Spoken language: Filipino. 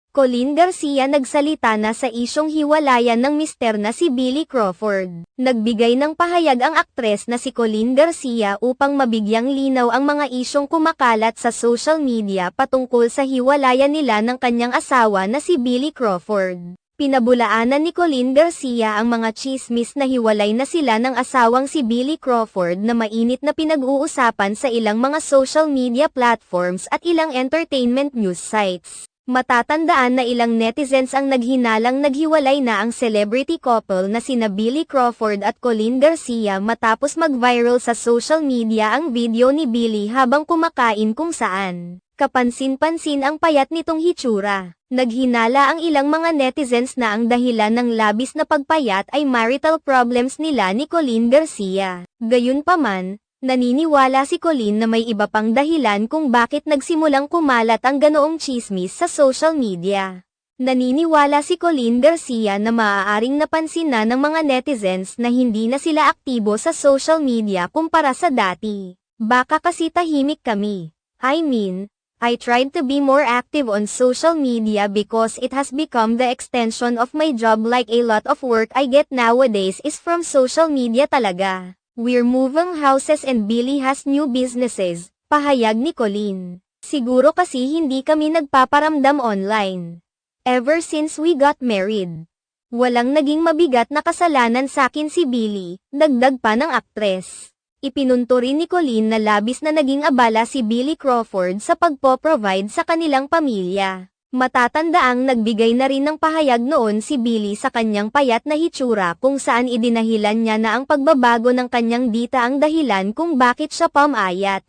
Colleen Garcia nagsalita na sa isyong hiwalayan ng mister na si Billy Crawford. Nagbigay ng pahayag ang aktres na si Colleen Garcia upang mabigyang linaw ang mga isyong kumakalat sa social media patungkol sa hiwalayan nila ng kanyang asawa na si Billy Crawford. Pinabulaanan ni Colleen Garcia ang mga tsismis na hiwalay na sila ng asawang si Billy Crawford na mainit na pinag-uusapan sa ilang mga social media platforms at ilang entertainment news sites. Matatandaan na ilang netizens ang naghinalang naghiwalay na ang celebrity couple na sina Billy Crawford at Colleen Garcia matapos mag-viral sa social media ang video ni Billy habang kumakain kung saan kapansin-pansin ang payat nitong hitsura. Naghinala ang ilang mga netizens na ang dahilan ng labis na pagpayat ay marital problems nila ni Colleen Garcia. Gayunpaman, naniniwala si Colleen na may iba pang dahilan kung bakit nagsimulang kumalat ang ganoong tsismis sa social media. Naniniwala si Colleen Garcia na maaaring napansin na ng mga netizens na hindi na sila aktibo sa social media kumpara sa dati. Baka kasi tahimik kami. I tried to be more active on social media because it has become the extension of my job, like a lot of work I get nowadays is from social media talaga. We're moving houses and Billy has new businesses, pahayag ni Colleen. Siguro kasi hindi kami nagpaparamdam online. Ever since we got married. Walang naging mabigat na kasalanan sakin si Billy, dagdag pa ng aktres. Ipinunto rin ni Colleen na labis na naging abala si Billy Crawford sa pagpo-provide sa kanilang pamilya. Matatandaang nagbigay na rin ng pahayag noon si Billy sa kanyang payat na hitsura kung saan idinahilan niya na ang pagbabago ng kanyang dita ang dahilan kung bakit siya pumayat.